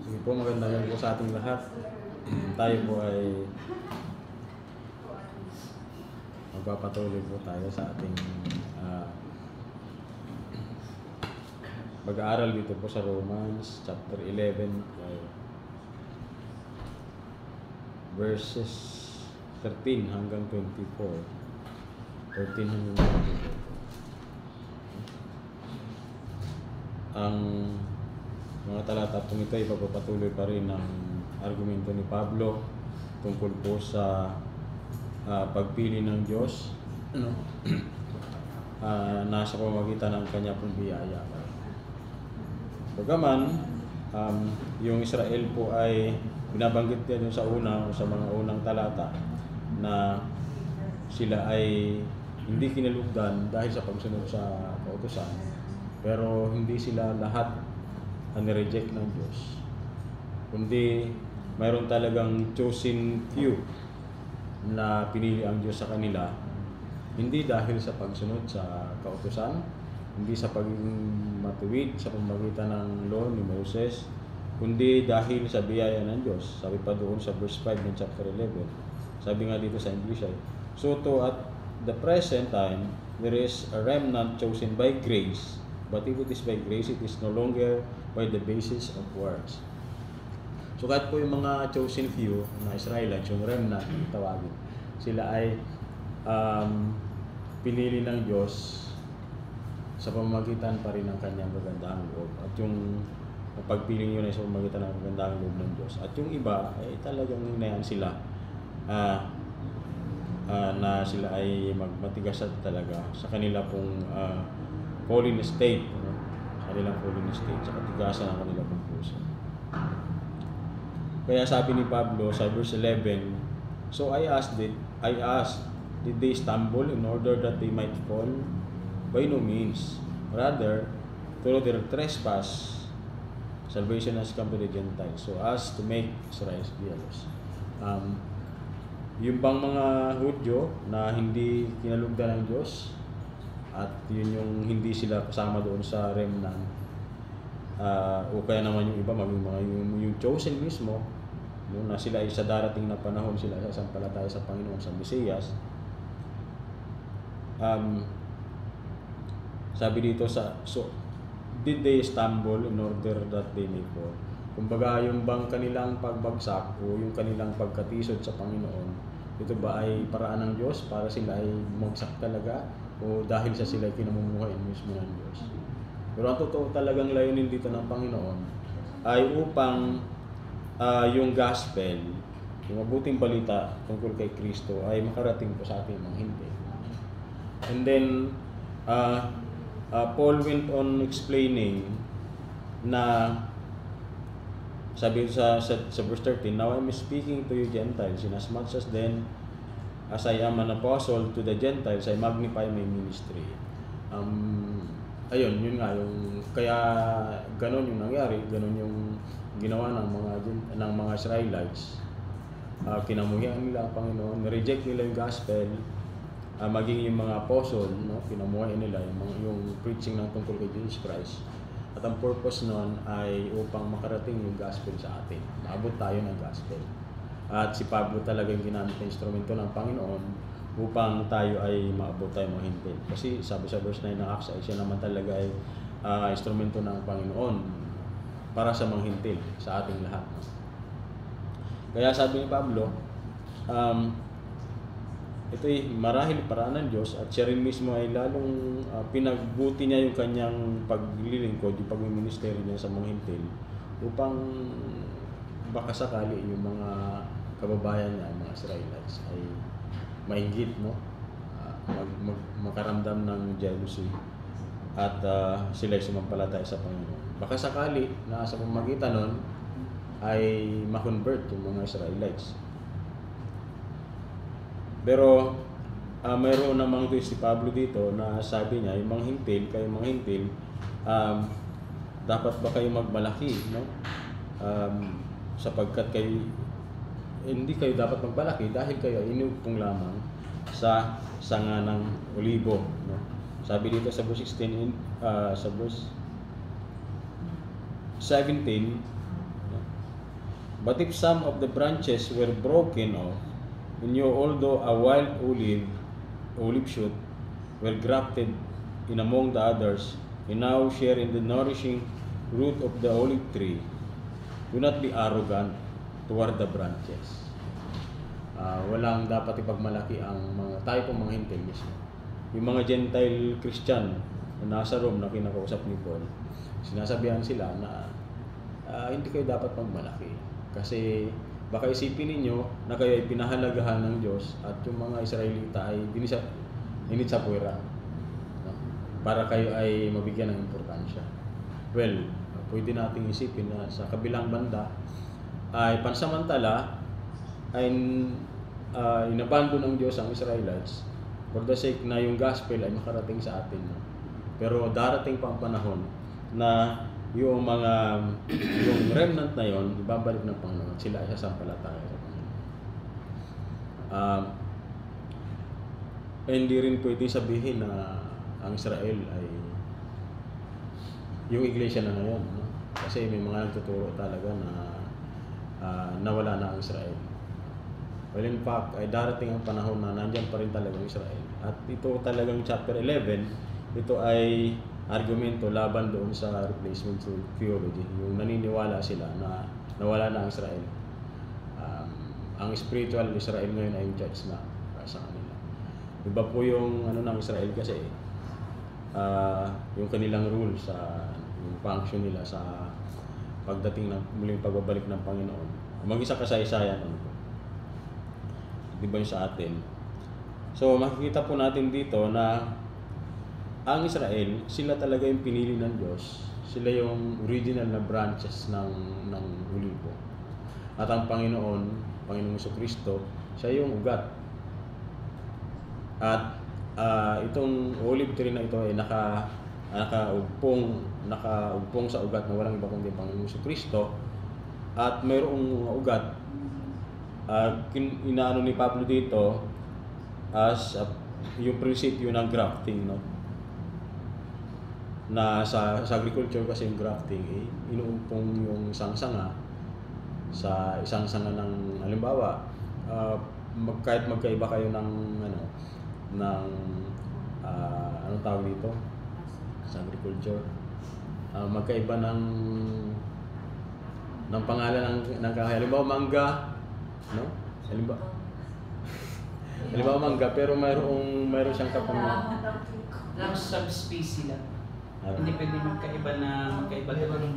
Sige po, magandang gabi po sa ating lahat. Tayo po ay magpapatuloy po tayo sa ating mag-aaral dito po sa Romans chapter 11 verses 13 hanggang 24. 13 hanggang 24. Ang mga talata po nito ay papapatuloy pa rin ng argumento ni Pablo tungkol po sa pagpili ng Diyos nasa pamamagitan ng kanya pong biyaya. Bagaman yung Israel po ay binabanggit din sa mga unang talata na sila ay hindi kinalugdan dahil sa pagsunod sa kautusan, pero hindi sila lahat nireject ng Diyos, kundi mayroon talagang chosen few na pinili ang Diyos sa kanila, hindi dahil sa pagsunod sa kautusan, hindi sa pagiging matuwid sa pamamagitan ng law ni Moses, kundi dahil sa biyaya ng Diyos. Sabi pa doon sa verse 5 ng chapter 11, sabi nga dito sa English ay, so to at the present time there is a remnant chosen by grace, but if it is by grace, it is no longer by the basis of works. So kahit po yung mga chosen few na Israelites, yung remnant tawagin, sila ay pinili ng Diyos sa pamamagitan pa rin ng kanyang magandang loob. At yung pagpiling yun ay sa pamamagitan ng magandang loob ng Diyos. At yung iba ay talagang hinayaan sila na sila ay magmatigas at talaga sa kanila pong fallen state, sa kanilang fallen state, sa katigasan ng kanila pong puso. Kaya sabi ni Pablo sa verse 11, so I asked, did they stumble in order that they might fall? By no means. Rather, through their trespass, salvation has come to the Gentiles, so as to make Israel jealous. Yung bang mga Hudyo na hindi kinalugdan ng Diyos, at yun yung hindi sila kasama doon sa remnant, o kaya naman yung iba, maging mga yung chosen mismo, yung na sila ay sa darating na panahon sila sasampalataya sa Panginoon sa Mesiyas. Sabi dito so did they stumble in order that they may fall? Kumbaga yung bang kanilang pagbagsak o yung kanilang pagkatisod sa Panginoon, ito ba ay paraan ng Diyos para sila ay bumagsak talaga, o dahil sa sila ay kinamumuhay mismo ng Diyos? Pero ang totoo talagang layunin dito ng Panginoon ay upang yung gospel, yung mabuting balita tungkol kay Kristo ay makarating po sa ating mga hindi. And then Paul went on explaining na sabi sa verse 13, now I'm speaking to you Gentiles, inasmuch as then as I am an apostle to the Gentiles, I magnify my ministry. Ayun, yun nga yung kaya ganun yung nangyari, ganun yung ginawa ng mga Israelites. Kinamuhian nila ang Panginoon, reject nila yung gospel, maging yung mga apostle, no, kinamuhian nila yung preaching ng tungkol kay Jesus Christ. At ang purpose nun ay upang makarating yung gospel sa atin, maabot tayo ng gospel. At si Pablo talaga yung ginamit na instrumento ng Panginoon upang tayo ay maabot tayo mga hintil. Kasi sabi sa verse 9 ng Acts ay siya naman talaga ay instrumento ng Panginoon para sa mga hintil, sa ating lahat. Kaya sabi ni Pablo, ito ay marahil paraan ng Diyos, at siya rin mismo ay lalong pinagbuti niya yung kanyang paglilingkod, yung pagmiministeri niya sa mga hintil, upang baka sakali yung mga kababayan niya, mga Israelites, ay mainggit, no? Makaramdam ng jealousy at sila ay sumampalataya sa Panginoon. Baka sakali na sa pamamagitan nun ay ma-convert yung mga Israelites. Pero mayroon namang twist si Pablo dito na sabi niya, yung mga hintil, dapat ba kayo magmalaki, no? Sapagkat hindi kayo dapat magmalaki dahil kayo inugpong lamang sa sanga ng olibo, no? Sabi dito sa verse 16, sa verse 17, But if some of the branches were broken off, and you, although a wild olive shoot, were grafted in among the others, and now share in the nourishing root of the olive tree, do not be arrogant toward the branches. Walang dapat ipagmalaki ang mga tayo pong mga hintil mismo. Yung mga Gentile Christian na nasa Rome na kinakausap ni Paul, sinasabihan sila na hindi kayo dapat magmalaki. Kasi baka isipin ninyo na kayo ay pinahalagahan ng Diyos at yung mga Israelita ay init sa puwera, no? Para kayo ay mabigyan ng importansya. Well, pwede nating isipin na sa kabilang banda ay pansamantala ay inabandon ng Diyos ang Israelites for the sake na yung gospel ay makarating sa atin, no? Pero darating pa ang panahon na yung remnant na yon ibabalik ng Panginoon, sila ay sasampalataya sa Panginoon. Hindi rin pwede sabihin na ang Israel ay yung iglesia na ngayon, no? Kasi may mga nagtuturo talaga na nawala na ang Israel. Well, in fact, ay darating ang panahon na nandyan pa rin talagang Israel. At ito talagang chapter 11, ito ay argumento laban doon sa replacement theology. Yung naniniwala sila na nawala na ang Israel. Ang spiritual Israel ngayon ay yung church na para sa kanila. Iba po yung ng Israel kasi yung kanilang rule sa yung function nila sa pagdating ng muling pagbabalik ng Panginoon. Mag-isa kasaysayan di ba yung sa atin. So makikita po natin dito na ang Israel, sila talaga yung pinili ng Diyos. Sila yung original na branches ng olibo. At ang Panginoong Jesucristo, siya yung ugat. At itong olive tree na ito ay nakaugpong sa ugat na walang iba kundi Panginoong Jesucristo. At mayroong ugat, inaano ni Pablo dito as yung prinsipyo ng grafting, no? Na sa agriculture kasi yung grafting, inuumpong yung isang sanga sa isang sanga ng halimbawa, kahit magkaiba kayo ng anong tawag dito sa agriculture, magkaiba ng pangalan ng kahoy. Halimbawa mangga, no? Halimbawa mangga, pero mayroon siyang Lang subspecies lang. Hindi pwede magkaiba din.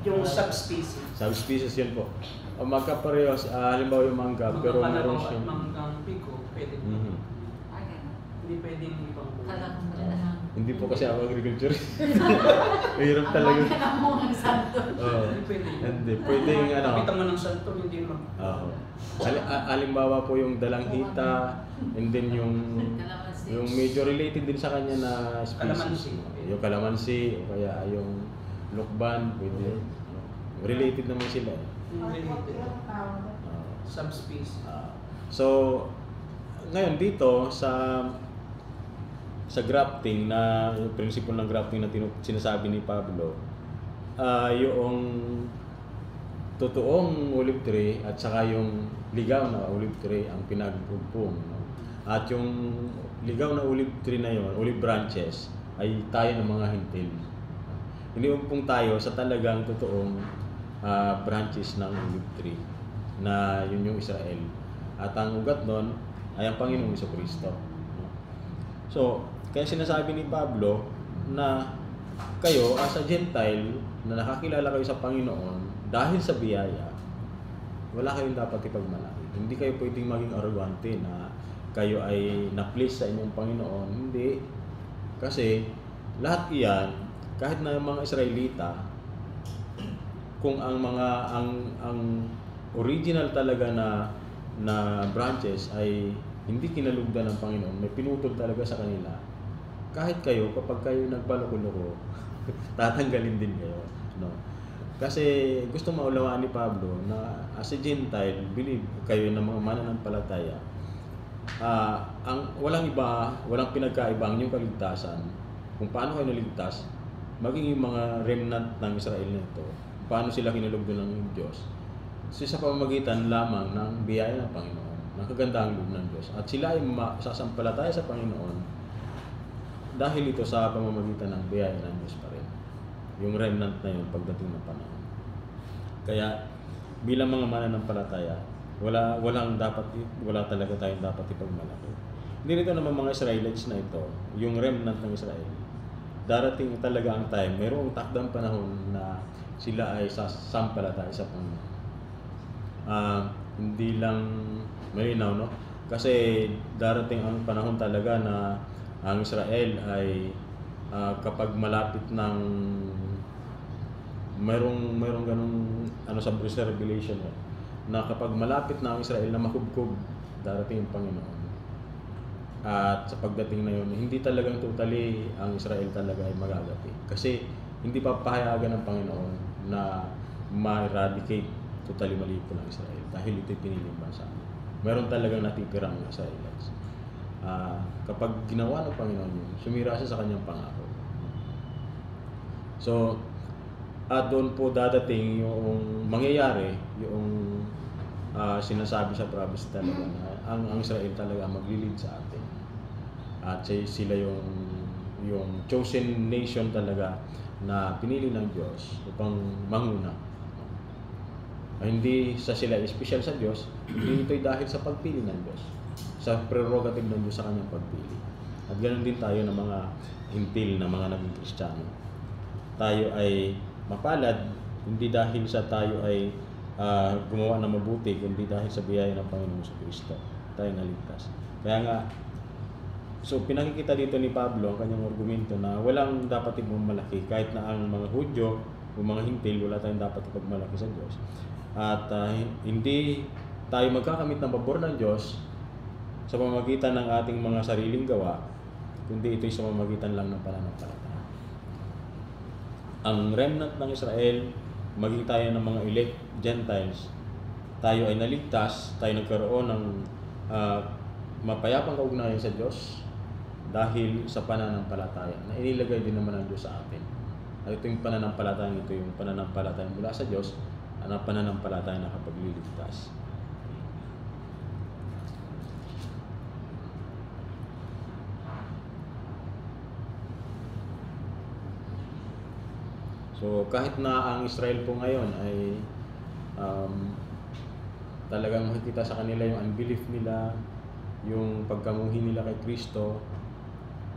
Yung subspecies. Subspecies yun po. O magkaparehas, halimbawa yung mangga, pero mayroon siyang manggang pico, pwede. Hindi pwedeng ibang hindi po kasi ako agriculture. Mahirap talaga. Hindi pwedeng Kapita mo ng santo, hindi mo. Halimbawa po yung dalanghita, and then yung medyo related din sa kanya na species. Yung kalamansi, o kaya yung lukban, pwede. Related naman sila. Related. Subspecies. So, ngayon dito sa grafting, na yung prinsipyo ng grafting na sinasabi ni Pablo, yung totoong olive tree at saka yung ligaw na olive tree ang pinag-ugpong, no? At yung ligaw na olive tree na yon, olive branches, ay tayo ng mga hintil. Iniumpong tayo sa talagang totoong branches ng olive tree na yun yung Israel. At ang ugat nun ay ang Panginoong Jesucristo. So, kaya sinasabi ni Pablo na kayo as a Gentile na nakakilala kayo sa Panginoon dahil sa biyaya, wala kayong dapat ipagmalaki. Hindi kayo pwedeng maging arrogante na kayo ay na-place sa inyong Panginoon. Hindi. Kasi lahat iyan, kahit na yung mga Israelita, kung ang original talaga na branches ay hindi kinalugdan ng Panginoon, may pinutol talaga sa kanila, kahit kayo, kapag kayo nagbaloko-loko, tatanggalin din kayo, no? Kasi gusto maulawaan ni Pablo na as a Gentile, believe kayo ng mga mananampalataya, walang pinagkaiba ang inyong kaligtasan. Kung paano kayo naligtas, maging yung mga remnant ng Israel na ito, paano sila kinalugdan ng Diyos, sa pamamagitan lamang ng biyaya ng Panginoon, ng kagandahang loob ng Diyos. At sila ay sasampalataya sa Panginoon dahil ito sa pamamagitan ng biyaya ng Diyos pa rin. Yung remnant na yun pagdating ng panahon. Kaya bilang mga mananampalataya, wala talaga tayong dapat ipagmalaki. Hindi nito naman mga Israelites na ito, yung remnant ng Israel. Darating talaga ang time, mayroong takdang panahon na sila ay sasampalataya sa Panginoon. Hindi lang malinaw, no? Kasi darating ang panahon talaga na ang Israel ay kapag malapit ng mayroong ganung sa Revelation na kapag malapit na ang Israel na makubkob, darating ang Panginoon. At sa pagdating na yun, hindi talagang totally ang Israel talaga ay magagapi. Kasi hindi pa pahayagan ng Panginoon na ma-eradicate totally malipol ang Israel dahil ito'y piniling bansa. Meron talagang natitirang Israelites. Kapag ginawa ng Panginoon yun, sumira siya sa kanyang pangako. So, at doon po dadating yung mangyayari, yung sinasabi sa prophecy talaga na ang Israel talaga maglilid sa atin. At sila yung chosen nation talaga na pinili ng Diyos upang manguna. Hindi sila special sa Diyos, hindi ito'y dahil sa pagpili ng Diyos, sa prerogative ng Diyos sa kanyang pagpili. At ganoon din tayo ng mga hintil na mga naging Kristiyano. Tayo ay mapalad, hindi dahil sa tayo ay gumawa ng mabuti, kundi dahil sa biyaya ng Panginoon sa Kristo. Tayo naligtas. Kaya nga, so pinakikita dito ni Pablo ang kanyang argumento na walang dapat ipagmalaki kahit na ang mga Hudyo o mga hintil, wala tayong dapat ipagmalaki sa Diyos. At hindi tayo magkakamit ng pabor ng Diyos sa pamamagitan ng ating mga sariling gawa, kundi ito'y sa pamamagitan lang ng pananampalataya. Ang remnant ng Israel, maging tayo ng mga elect Gentiles, tayo ay naligtas, tayo nagkaroon ng mapayapang kaugnayan sa Diyos dahil sa pananampalataya na inilagay din naman ng Diyos sa atin. At ito yung pananampalataya, ito yung pananampalataya mula sa Diyos, ang pananampalataya na kapagliligtas. So kahit na ang Israel po ngayon ay talagang makikita sa kanila yung unbelief nila, yung pagkamuhi nila kay Kristo,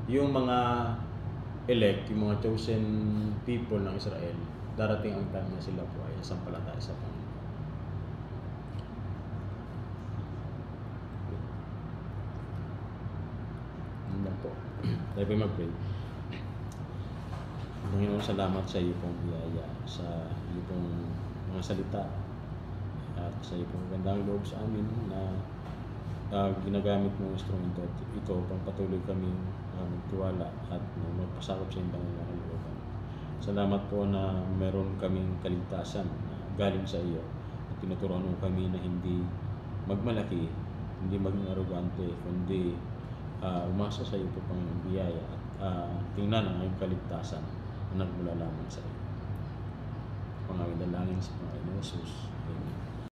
yung mga elect, yung mga chosen people ng Israel, darating ang time na sila po ay sampalataya sa Panginoon. Ano po? Tayo po mag-pray. Panginoon, salamat sa iyo pong biyaya, sa iyo pong mga salita, at sa iyo pong gandang loob sa amin na ginagamit mong instrumento at ito upang patuloy kami magtiwala at magpasakop sa iyong banal na kalooban. Salamat po na meron kaming kaligtasan na galing sa iyo at tinuturuan mo kami na hindi magmalaki, hindi maging arrogante, kundi umasa sa iyo po Panginoon biyaya at tingnan ang iyong kaligtasan na nagmula lamang sa iyo. Pangawin dalangin sa Panginoon Jesus. Amen.